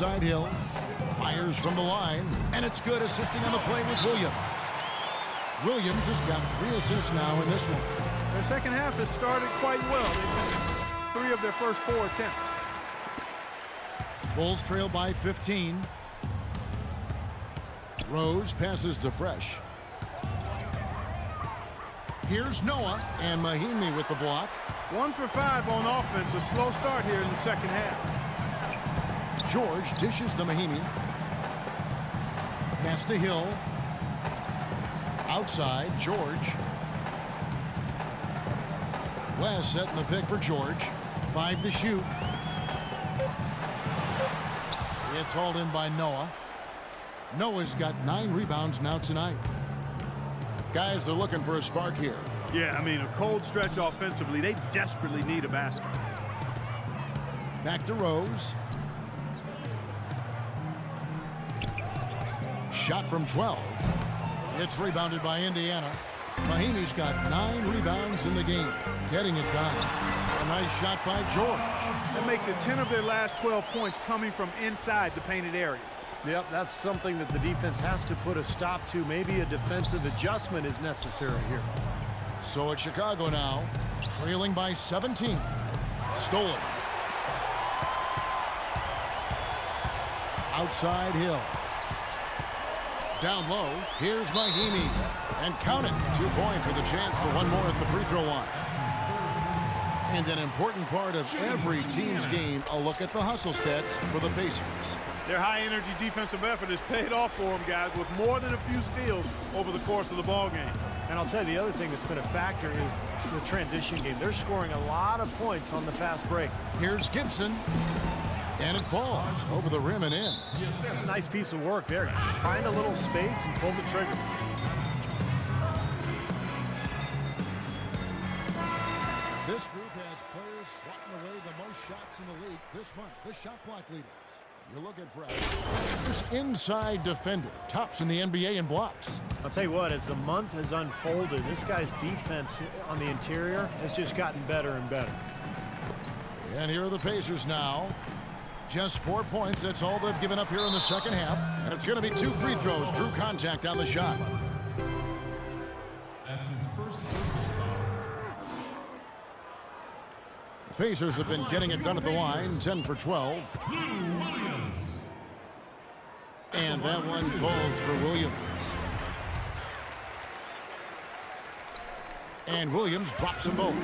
Outside Hill. Fires from the line. And it's good. Assisting on the play was Williams. Williams has got 3 assists now in this one. Their second half has started quite well. They've finished 3 of their first 4 attempts. Bulls trail by 15. Rose passes to Fresh. Here's Noah, and Mahinmi with the block. 1 for 5 on offense. A slow start here in the second half. George dishes to Mahinmi. Pass to Hill. Outside, George. West setting the pick for George. 5 to shoot. It's hauled in by Noah. Noah's got 9 rebounds now tonight. Guys are looking for a spark here. Yeah, I mean, a cold stretch offensively. They desperately need a basket. Back to Rose. Shot from 12. It's rebounded by Indiana. Mahinmi's got 9 rebounds in the game. Getting it done. A nice shot by George. That makes it 10 of their last 12 points coming from inside the painted area. Yep, that's something that the defense has to put a stop to. Maybe a defensive adjustment is necessary here. So it's Chicago now, trailing by 17. Stolen. Outside Hill. Down low, here's Mahinmi. And count it, 2 points with a chance for 1 more at the free throw line. And an important part of every team's game, a look at the hustle stats for the Pacers. Their high-energy defensive effort has paid off for them, guys, with more than a few steals over the course of the ball game. And I'll tell you, the other thing that's been a factor is the transition game. They're scoring a lot of points on the fast break. Here's Gibson. And it falls over the rim and in. That's a nice piece of work there. Find a little space and pull the trigger. This group has players swatting away the most shots in the league this month. The shot block leaders. You're looking for this inside defender. Tops in the NBA in blocks. I'll tell you what, as the month has unfolded, this guy's defense on the interior has just gotten better and better. And here are the Pacers now. Just 4 points. That's all they've given up here in the second half. And it's going to be 2 free throws. Drew contact on the shot. That's his first. The Pacers have been getting it done at the line. 10 for 12. Williams. And that one falls for Williams. And Williams drops them both.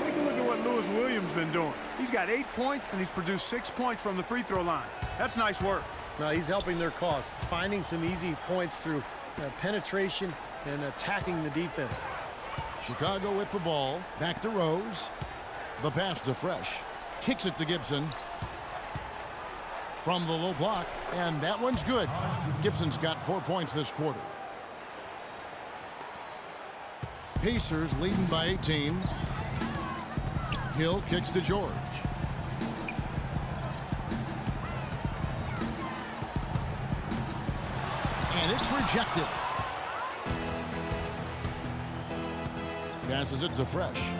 Take a look at what Lewis Williams been doing. He's got 8 points, and he's produced 6 points from the free throw line. That's nice work. No, he's helping their cause, finding some easy points through penetration and attacking the defense. Chicago with the ball. Back to Rose. The pass to Fresh. Kicks it to Gibson. From the low block, and that one's good. Gibson's got 4 points this quarter. Pacers leading by 18. Hill kicks to George. And it's rejected. Passes it to Fresh.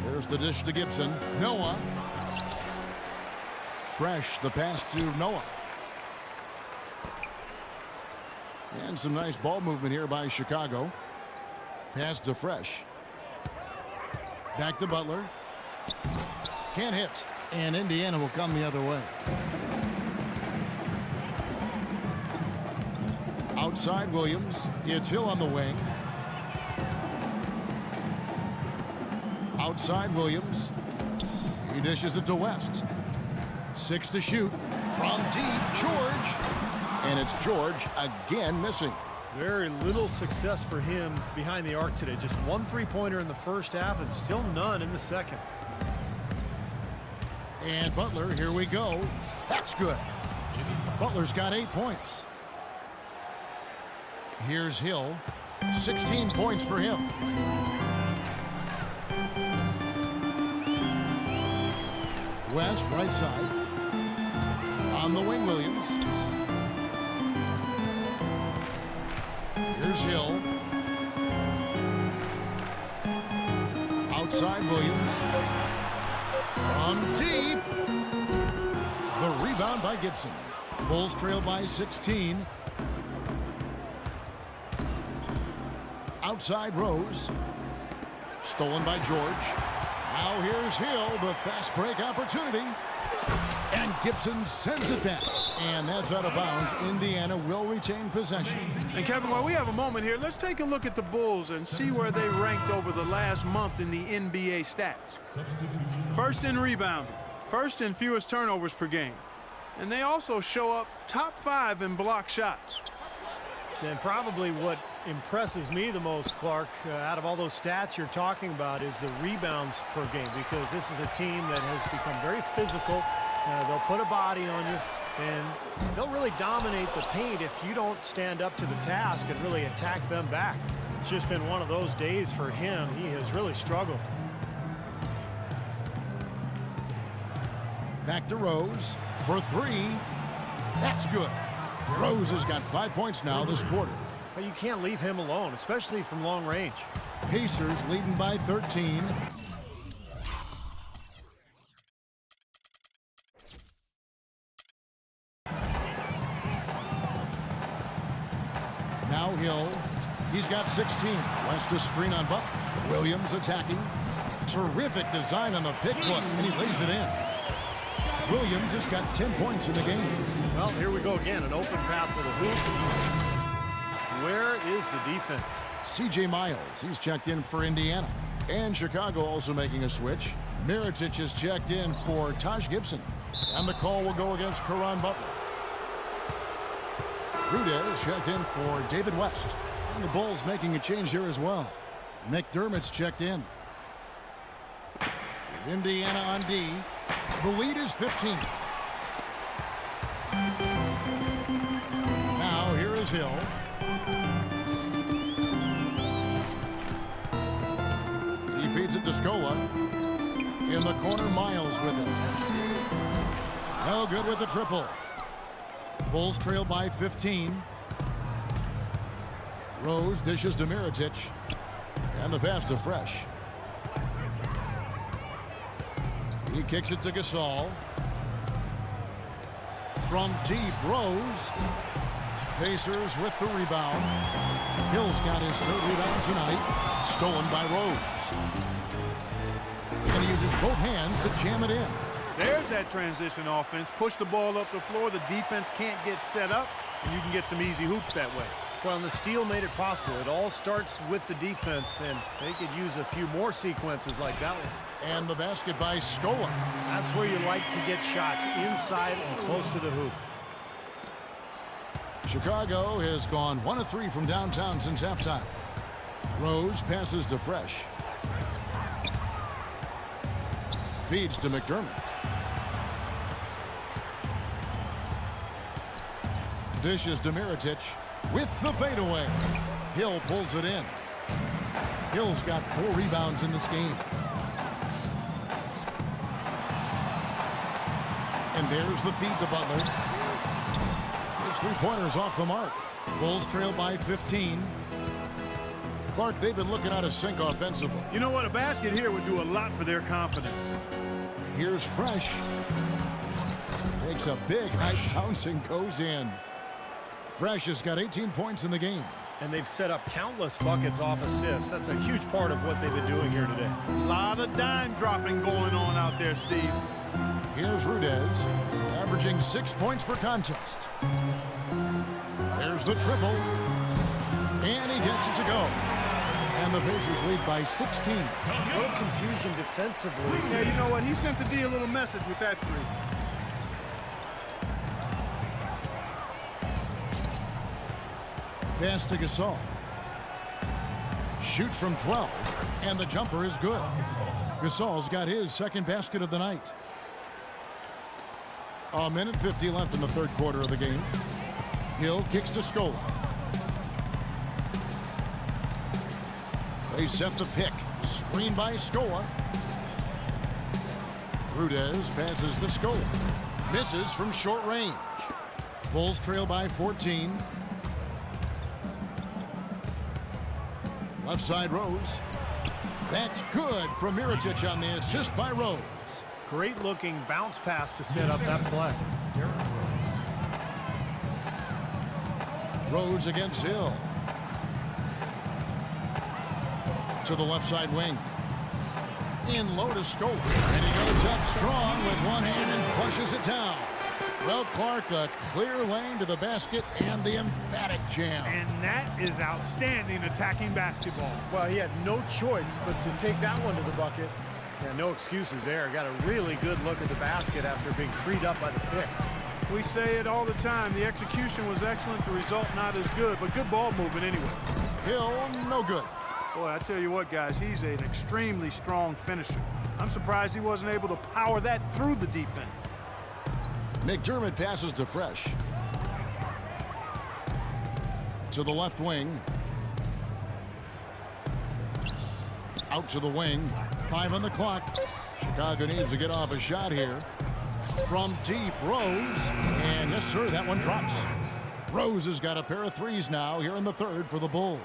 There's the dish to Gibson. Noah. Fresh, the pass to Noah. And some nice ball movement here by Chicago. Pass to Fresh. Back to Butler. Can't hit. And Indiana will come the other way. Outside Williams. It's Hill on the wing. Outside Williams. He dishes it to West. 6 to shoot. From deep, George. And it's George again missing. Very little success for him behind the arc today. Just 1 3-pointer in the first half and still none in the second. And Butler, here we go. That's good. Butler's got 8 points. Here's Hill. 16 points for him. West, right side. On the wing, Williams. Here's Hill. Outside Williams. From deep. Rebound by Gibson. Bulls trail by 16. Outside Rose. Stolen by George. Now here's Hill, the fast break opportunity. And Gibson sends it down. And that's out of bounds. Indiana will retain possession. And Kevin, while we have a moment here, let's take a look at the Bulls and see where they ranked over the last month in the NBA stats. First in rebounding, first in fewest turnovers per game. And they also show up top 5 in block shots. And probably what impresses me the most, Clark, out of all those stats you're talking about is the rebounds per game, because this is a team that has become very physical. They'll put a body on you, and they'll really dominate the paint if you don't stand up to the task and really attack them back. It's just been one of those days for him. He has really struggled. Back to Rose for 3. That's good. Rose has got 5 points now this quarter. But you can't leave him alone, especially from long range. Pacers leading by 13. Now Hill. He's got 16. West to screen on Buck. Williams attacking. Terrific design on the pick foot, and he lays it in. Williams has got 10 points in the game. Well, here we go again, an open path for the hoop. Where is the defense? C.J. Miles, he's checked in for Indiana. And Chicago also making a switch. Mirotic is checked in for Taj Gibson. And the call will go against Caron Butler. Rudez checked in for David West. And the Bulls making a change here as well. McDermott's checked in. Indiana on D. The lead is 15. Now here is Hill. He feeds it to Scola. In the corner, Miles with it. No good with the triple. Bulls trail by 15. Rose dishes to Mirotic. And the pass to Fresh. He kicks it to Gasol. From deep, Rose. Pacers with the rebound. Hill's got his 3rd rebound tonight. Stolen by Rose. And he uses both hands to jam it in. There's that transition offense. Push the ball up the floor. The defense can't get set up, and you can get some easy hoops that way. Well, and the steal made it possible. It all starts with the defense, and they could use a few more sequences like that one. And the basket by Scola. That's where you like to get shots, inside and close to the hoop. Chicago has gone 1 of 3 from downtown since halftime. Rose passes to Fresh. Feeds to McDermott. Dishes to Mirotic with the fadeaway. Hill pulls it in. Hill's got 4 rebounds in this game. And there's the feed to Butler. His 3-pointers off the mark. Bulls trail by 15. Clark, they've been looking out of sync offensively. You know what? A basket here would do a lot for their confidence. Here's Fresh. Takes a big height bounce and goes in. Fresh has got 18 points in the game. And they've set up countless buckets off assists. That's a huge part of what they've been doing here today. A lot of dime dropping going on out there, Steve. Here's Rudez, averaging 6 points per contest. There's the triple. And he gets it to go. And the Pacers lead by 16. A little confusion defensively. Yeah, you know what? He sent the D a little message with that 3. Pass to Gasol. Shoots from 12. And the jumper is good. Gasol's got his 2nd basket of the night. A minute 50 left in the 3rd quarter of the game. Hill kicks to Scola. They set the pick. Screen by Scola. Rudez passes to Scola. Misses from short range. Bulls trail by 14. Left side Rose. That's good from Mirotic on the assist by Rose. Great looking bounce pass to set up that play. Rose against Hill. To the left side wing. In low to Scope. And he goes up strong with one hand and flushes it down. Well, Clark, a clear lane to the basket and the emphatic jam. And that is outstanding attacking basketball. Well, he had no choice but to take that one to the bucket. Yeah, no excuses there. Got a really good look at the basket after being freed up by the pick. We say it all the time. The execution was excellent. The result not as good, but good ball movement anyway. Hill, no good. Boy, I tell you what, guys, he's an extremely strong finisher. I'm surprised he wasn't able to power that through the defense. McDermott passes to Fresh. To the left wing. Out to the wing. 5 on the clock. Chicago needs to get off a shot here. From deep, Rose. And yes, sir, that one drops. Rose has got a pair of threes now here in the third for the Bulls.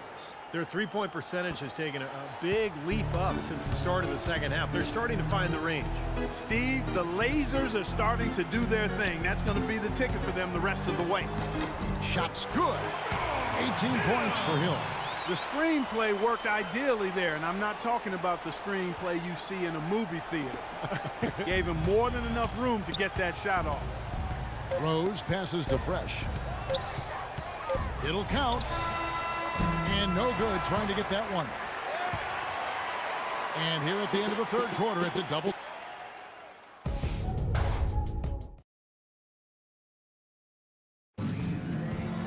Their three-point percentage has taken a big leap up since the start of the second half. They're starting to find the range. Steve, the lasers are starting to do their thing. That's going to be the ticket for them the rest of the way. Shot's good. 18 points for Hill. The screenplay worked ideally there, and I'm not talking about the screenplay you see in a movie theater. Gave him more than enough room to get that shot off. Rose passes to Fresh. It'll count. And no good trying to get that one. And here at the end of the third quarter, it's a double.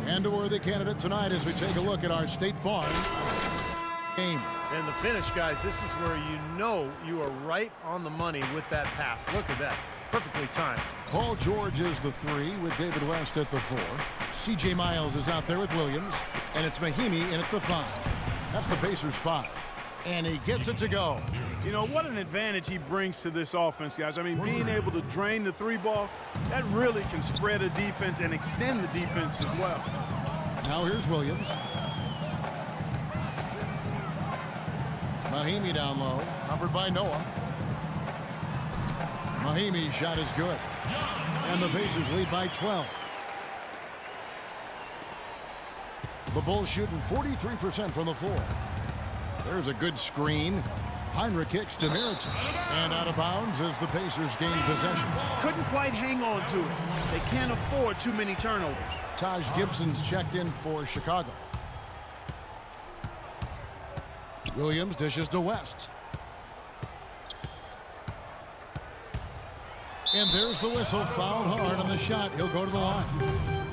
And a worthy candidate tonight as we take a look at our State Farm game. And the finish, guys, this is where you know you are right on the money with that pass. Look at that. Perfectly timed. Paul George is the 3 with David West at the 4. C.J. Miles is out there with Williams. And it's Mahimi in at the 5. That's the Pacers 5. And he gets it to go. You know, what an advantage he brings to this offense, guys. I mean, being able to drain the 3-ball, that really can spread a defense and extend the defense as well. Now here's Williams. Mahimi down low. Covered by Noah. Mahimi's shot is good. And the Pacers lead by 12. The Bulls shooting 43% from the floor. There's a good screen. Heinrich kicks to Mirotic. And out of bounds as the Pacers gain possession. Couldn't quite hang on to it. They can't afford too many turnovers. Taj Gibson's checked in for Chicago. Williams dishes to West. And there's the whistle. Fouled hard on the shot. He'll go to the line.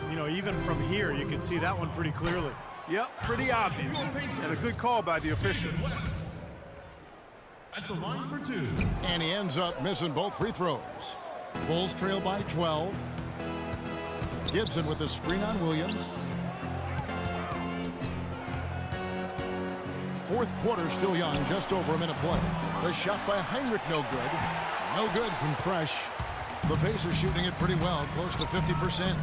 You know, even from here, you can see that one pretty clearly. Yep, pretty obvious. And a good call by the official. At the line for 2. And he ends up missing both free throws. Bulls trail by 12. Gibson with the screen on Williams. Fourth quarter still young, just over a minute play. The shot by Heinrich no good. No good from Fresh. The Pacers shooting it pretty well, close to 50%.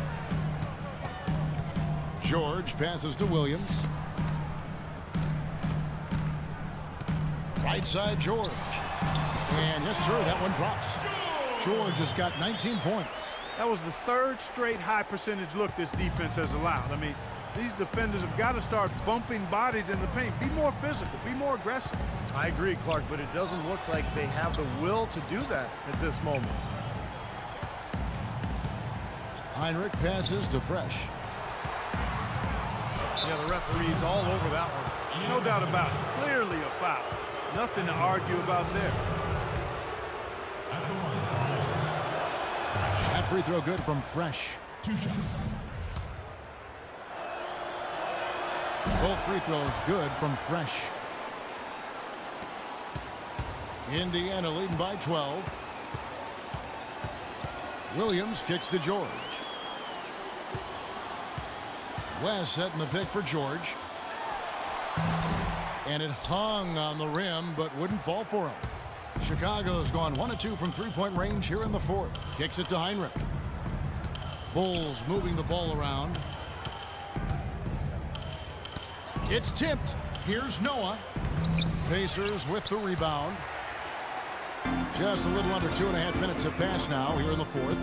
George passes to Williams. Right side George. And yes, sir, that one drops. George has got 19 points. That was the third straight high percentage look this defense has allowed. I mean, these defenders have got to start bumping bodies in the paint. Be more physical. Be more aggressive. I agree, Clark, but it doesn't look like they have the will to do that at this moment. Heinrich passes to Fresh. Yeah, the referee's all over that one. No doubt about it. Clearly a foul. Nothing to argue about there. At the line for That free throw good from Fresh. 2 shots. Both free throws good from Fresh. Indiana leading by 12. Williams kicks to George. West setting the pick for George. And it hung on the rim, but wouldn't fall for him. Chicago's gone 1 of 2 from three-point range here in the fourth. Kicks it to Heinrich. Bulls moving the ball around. It's tipped. Here's Noah. Pacers with the rebound. Just a little under 2.5 minutes have passed now here in the fourth.